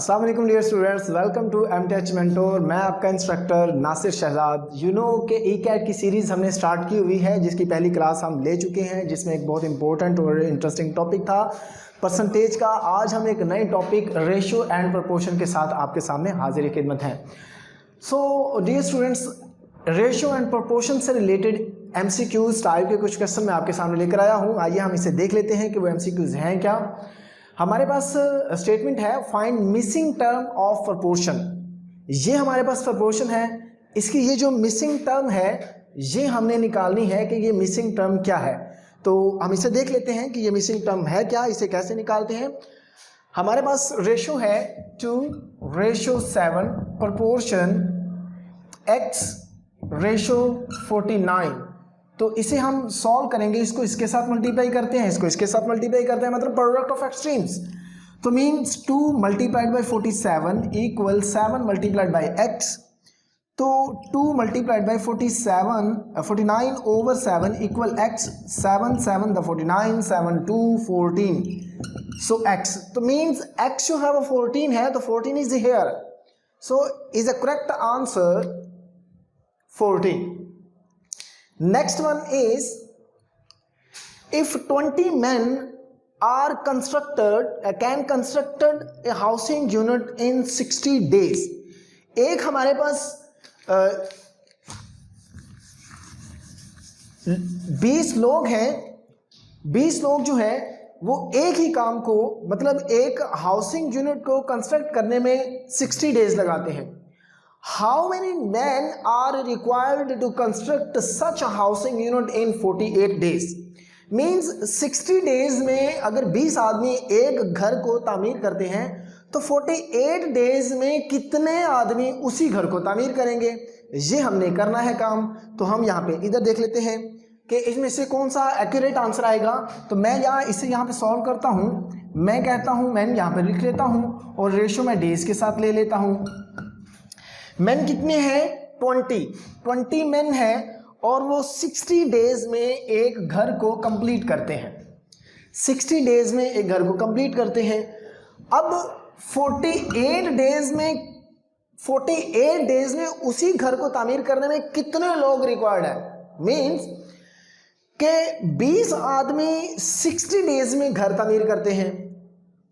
अस्सलाम वालेकुम dear students, welcome to MTH mentor. मैं आपका इंस्ट्रक्टर नासिर शहजाद। कि ई-कैट की सीरीज़ हमने स्टार्ट की हुई है, जिसकी पहली क्लास हम ले चुके हैं, जिसमें एक बहुत इंपॉर्टेंट और इंटरेस्टिंग टॉपिक था परसेंटेज का। आज हम एक नए टॉपिक रेशियो एंड प्रोपोर्शन के साथ आपके सामने हाजिर खिदमत हैं। So dear students, ratio and proportion से रिलेटेड MCQs टाइप के कुछ क्वेश्चन मैं आपके सामने लेकर आया हूँ। आइए हम इसे देख लेते हैं कि वो MCQs हैं क्या। हमारे पास स्टेटमेंट है find missing term of proportion. ये हमारे पास प्रोपोर्शन है, इसकी ये जो मिसिंग टर्म है ये हमने निकालनी है कि ये मिसिंग टर्म क्या है। तो हम इसे देख लेते हैं कि ये मिसिंग टर्म है क्या, इसे कैसे निकालते हैं। हमारे पास रेशो है 2:7 प्रोपोर्शन x रेशो 49। तो इसे हम सॉल्व करेंगे, इसको इसके साथ मल्टीप्लाई करते हैं, इसको इसके साथ मल्टीप्लाई करते हैं, मतलब प्रोडक्ट ऑफ एक्सट्रीम्स। तो means 2 multiplied by 47 equal 7 multiplied by x। तो 2 multiplied by 49 over 7 equal x। 7 7 the 49, 7 2 14। So x, तो मीन्स x जो है वो 14 है, तो 14 is here. So is a correct answer 14. Next one is if 20 men are can constructed a housing unit in 60 days. एक हमारे पास 20 लोग हैं, 20 लोग जो है वो एक ही काम को, मतलब एक हाउसिंग यूनिट को कंस्ट्रक्ट करने में 60 डेज लगाते हैं। How many men are required to construct such a housing unit in 48 days? Means 60 days में अगर 20 आदमी एक घर को तामीर करते हैं तो 48 डेज में कितने आदमी उसी घर को तामीर करेंगे, ये हमने करना है काम। तो हम यहाँ पे इधर देख लेते हैं कि इसमें से कौन सा एक्यूरेट आंसर आएगा। तो मैं इसे यहाँ पे सॉल्व करता हूँ। मैं कहता हूँ, मैं यहाँ पे लिख लेता हूँ और रेशो मैं डेज के साथ ले लेता हूँ। मैन कितने हैं? 20 मैन है और वो 60 डेज में एक घर को कंप्लीट करते हैं। 60 डेज में एक घर को कंप्लीट करते हैं। अब 48 डेज में उसी घर को तामीर करने में कितने लोग रिक्वायर्ड है। मींस के 20 आदमी 60 डेज में घर तामीर करते हैं,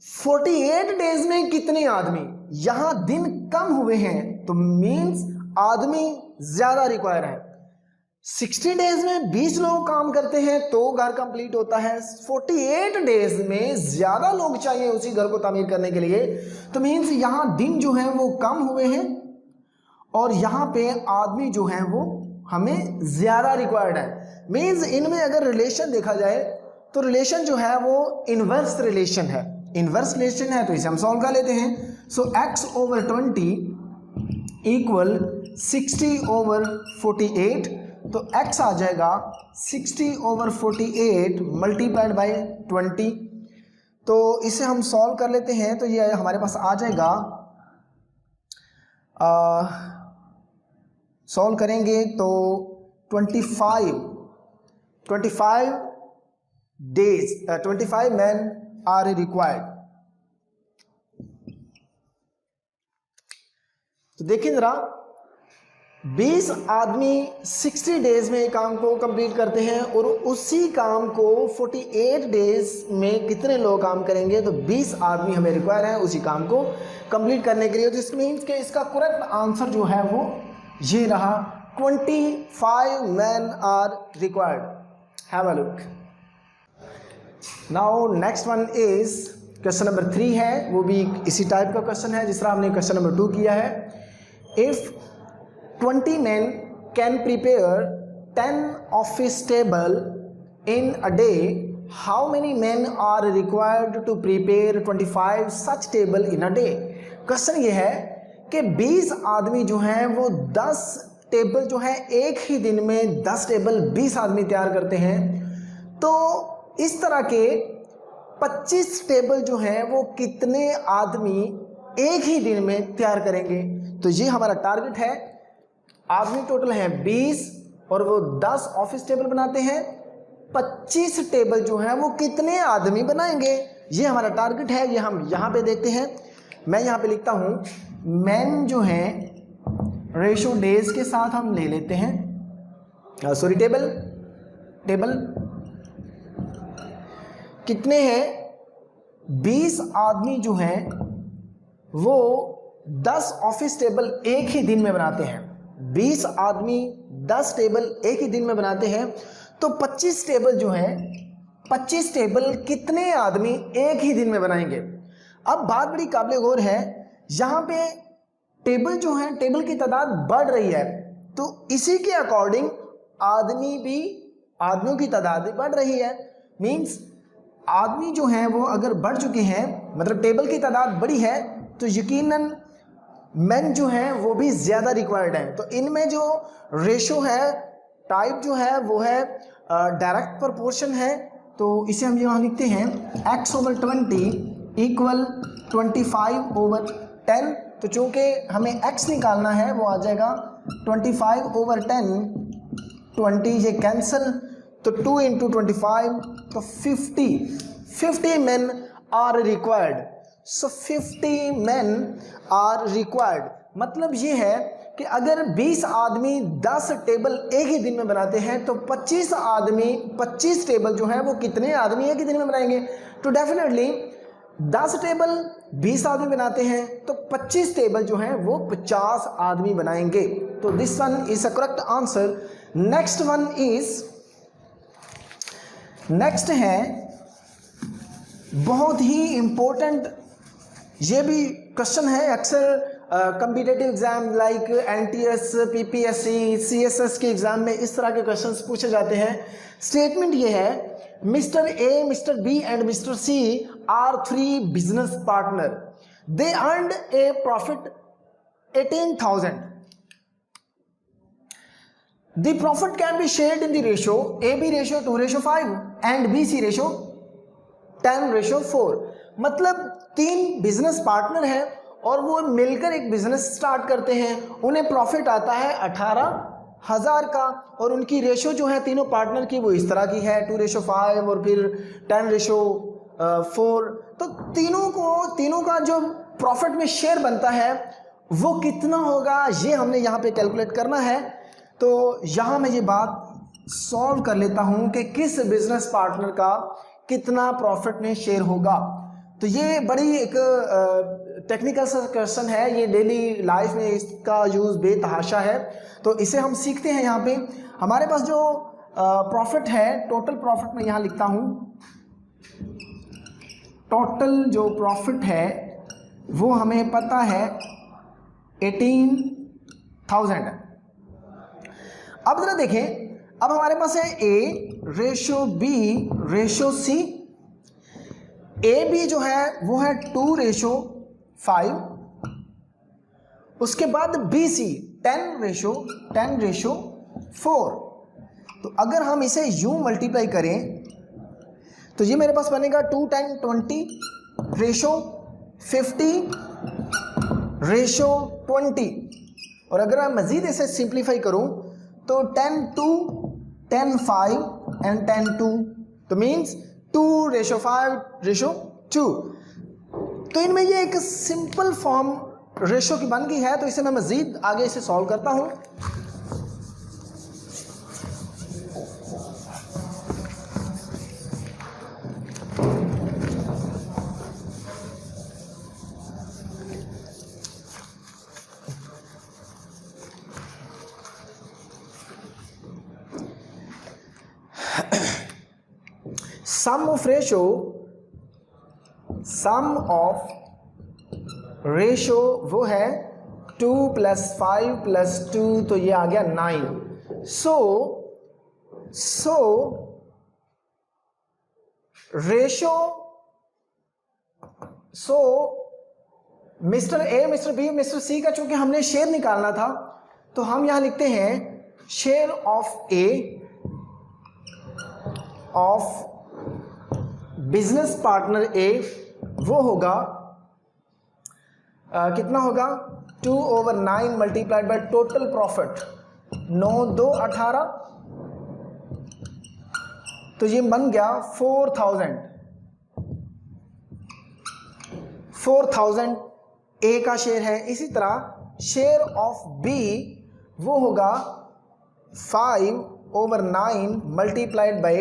48 डेज में कितने आदमी, यहां दिन कम हुए हैं तो मींस आदमी ज्यादा रिक्वायर है। 60 डेज में 20 लोग काम करते हैं तो घर कंप्लीट होता है। 48 डेज में ज्यादा लोग चाहिए उसी घर को तामीर करने के लिए, तो मींस यहां दिन जो है वो कम हुए हैं और यहां पे आदमी जो है वो हमें ज्यादा रिक्वायर्ड है। मींस इनमें अगर रिलेशन देखा जाए तो रिलेशन जो है वो इनवर्स रिलेशन है। इनवर्स रिलेशन है तो इसे हम सॉल्व कर लेते हैं। सो x ओवर 20 इक्वल 60 ओवर 48। तो x आ जाएगा 60 ओवर 48 मल्टीप्लाइड बाई 20। तो इसे हम सॉल्व कर लेते हैं। तो ये हमारे पास आ जाएगा, सॉल्व करेंगे तो 25 डेज 25 मैन आर रिक्वायर्ड। तो देखिए जरा, 20 आदमी 60 डेज में काम को कंप्लीट करते हैं और उसी काम को 48 डेज में कितने लोग काम करेंगे। तो 20 आदमी हमें रिक्वायर है उसी काम को कंप्लीट करने के लिए। तो इसमें मीन्स कि इसका करेक्ट आंसर जो है वो ये रहा, 25 man are required. Have a look. Now next one is question number 3 है, वो भी इसी टाइप का क्वेश्चन है जिस तरह हमने क्वेश्चन नंबर 2 किया है। If 20 men can prepare 10 office table in a day, how many men are required to prepare 25 such table in a day? Question ये है कि 20 आदमी जो हैं वो 10 टेबल जो है एक ही दिन में 10 टेबल 20 आदमी तैयार करते हैं। तो इस तरह के 25 टेबल जो हैं वो कितने आदमी एक ही दिन में तैयार करेंगे। तो ये हमारा टारगेट है। आदमी टोटल है 20 और वो 10 ऑफिस टेबल बनाते हैं। 25 टेबल जो है वो कितने आदमी बनाएंगे, ये हमारा टारगेट है। ये हम यहाँ पे देखते हैं। मैं यहाँ पे लिखता हूँ मैन जो है रेशो डेज के साथ हम ले लेते हैं, सॉरी टेबल कितने हैं, 20 आदमी जो हैं वो 10 ऑफिस टेबल एक ही दिन में बनाते हैं। 20 आदमी 10 टेबल एक ही दिन में बनाते हैं, तो 25 टेबल जो हैं, 25 टेबल कितने आदमी एक ही दिन में बनाएंगे। अब बात बड़ी काबिल गौर है, यहाँ पे टेबल जो है, टेबल की तादाद बढ़ रही है, तो इसी के अकॉर्डिंग आदमियों की तादाद भी बढ़ रही है। मीन्स आदमी जो हैं वो अगर बढ़ चुके हैं, मतलब टेबल की तादाद बड़ी है, तो यकीनन मेन जो हैं वो भी ज़्यादा रिक्वायर्ड हैं। तो इनमें जो रेशो है, टाइप जो है वो है डायरेक्ट प्रोपोर्शन है। तो इसे हम यहाँ लिखते हैं x/20 इक्वल 25/10। तो चूँकि हमें x निकालना है, वो आ जाएगा 25/10, 20 ये कैंसिल, तो 2 × 25, तो 50 men are required. So 50 men are required, मतलब ये है कि अगर 20 आदमी 10 टेबल एक ही दिन में बनाते हैं, तो 25 आदमी 25 टेबल जो है वो कितने आदमी एक ही दिन में बनाएंगे। तो डेफिनेटली 10 टेबल 20 आदमी बनाते हैं, तो 25 टेबल जो हैं वो 50 आदमी बनाएंगे। तो this one is a correct answer. Next है बहुत ही इंपॉर्टेंट, ये भी क्वेश्चन है अक्सर competitive exam like NTS, PPSC, CSS के एग्जाम में इस तरह के क्वेश्चंस पूछे जाते हैं। स्टेटमेंट ये है, mister A, mister B and mister C are 3 business partner, they earned a profit 18,000. The profit can be shared in the ratio AB ratio 2:5 and BC ratio 10:4. मतलब 3 बिजनेस पार्टनर हैं और वो मिलकर एक बिजनेस स्टार्ट करते हैं। उन्हें profit आता है 18,000 का, और उनकी रेशो जो है तीनों पार्टनर की वो इस तरह की है 2:5 और फिर 10:4। तो तीनों का जो प्रॉफिट में शेयर बनता है वो कितना होगा, ये हमने यहाँ पे कैलकुलेट करना है। तो यहाँ मैं ये बात सॉल्व कर लेता हूँ कि किस बिजनेस पार्टनर का कितना प्रॉफिट में शेयर होगा। तो ये बड़ी एक टेक्निकल सा क्वेश्चन है, ये डेली लाइफ में इसका यूज़ बेतहाशा है। तो इसे हम सीखते हैं। यहाँ पे हमारे पास जो प्रॉफिट है, टोटल प्रॉफिट मैं यहाँ लिखता हूँ, टोटल जो प्रॉफिट है वो हमें पता है 18,000 है। अब जरा देखें, अब हमारे पास है A ratio B ratio C। AB जो है वो है 2:5, उसके बाद BC 10:4। तो अगर हम इसे यूं मल्टीप्लाई करें तो ये मेरे पास बनेगा 2 10 20 रेशो 50:20। और अगर मैं मजीद इसे सिंप्लीफाई करूं तो 10 2 10 5 एंड 10 2, तो मीन्स 2:5:2। तो इनमें ये एक सिंपल फॉर्म रेशो की बन गई है। तो इसे मैं मजीद आगे इसे सॉल्व करता हूं। सम ऑफ रेशो वो है 2 + 5 + 2, तो ये आ गया 9। So mister A, mister B, mister C का चूंकि हमने शेयर निकालना था, तो हम यहां लिखते हैं share of A of business partner A वो होगा कितना होगा 2/9 मल्टीप्लाइड बाय टोटल प्रॉफिट 9 2 18, तो ये बन गया 4,000 ए का शेयर है। इसी तरह शेयर ऑफ बी वो होगा 5/9 मल्टीप्लाइड बाई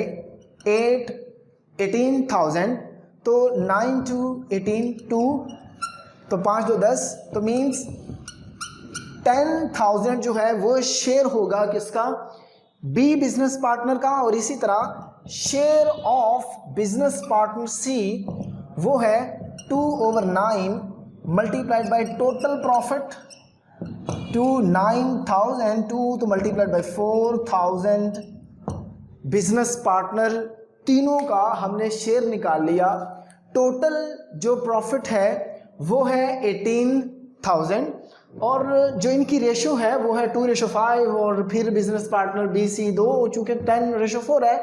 8, 18,000। तो 9 to 18 2, तो 5 2 10, तो मीन्स 10,000 जो है वो शेयर होगा किसका, बी बिजनेस पार्टनर का। और इसी तरह share of business partner C वो है 2/9 multiplied by total profit to 9,000, 2 तो मल्टीप्लाइड बाई 4,000। बिजनेस पार्टनर तीनों का हमने शेयर निकाल लिया। टोटल जो प्रॉफिट है वो है 18,000 और जो इनकी रेशो है वो है 2:5 और फिर बिजनेस पार्टनर बी सी 2 हो चुके 10:4 है।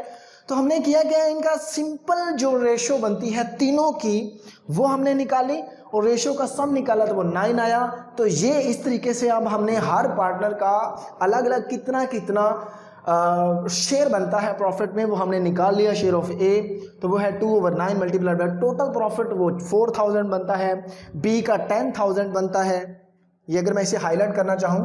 तो हमने किया क्या, इनका सिंपल जो रेशो बनती है तीनों की वो हमने निकाली और रेशो का सम निकाला तो वो 9 आया। तो ये इस तरीके से अब हमने हर पार्टनर का अलग अलग कितना कितना शेयर बनता है प्रॉफिट में वो हमने निकाल लिया। शेयर ऑफ ए तो वो है 2/9 मल्टीप्लाइड बाई टोटल प्रॉफिट वो 4,000 बनता है, बी का 10,000 बनता है। ये अगर मैं इसे हाईलाइट करना चाहूँ,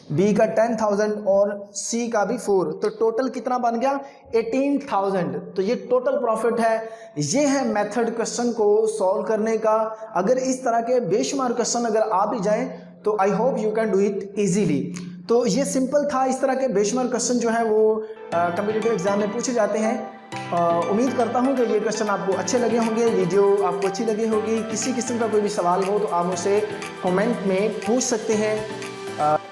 बी का 10,000 और सी का भी 4, तो टोटल कितना बन गया 18,000। तो ये टोटल प्रॉफिट है। ये है मेथड क्वेश्चन को सॉल्व करने का। अगर इस तरह के बेशुमार क्वेश्चन अगर आ भी जाएं तो I hope you can do it easily. तो ये सिंपल था। इस तरह के बेशुमार क्वेश्चन जो है वो कॉम्पिटिटिव एग्जाम में पूछे जाते हैं। उम्मीद करता हूँ कि ये क्वेश्चन आपको अच्छे लगे होंगे, वीडियो आपको अच्छी लगी होगी। किसी किस्म का कोई भी सवाल हो तो आप मुझसे कमेंट में पूछ सकते हैं।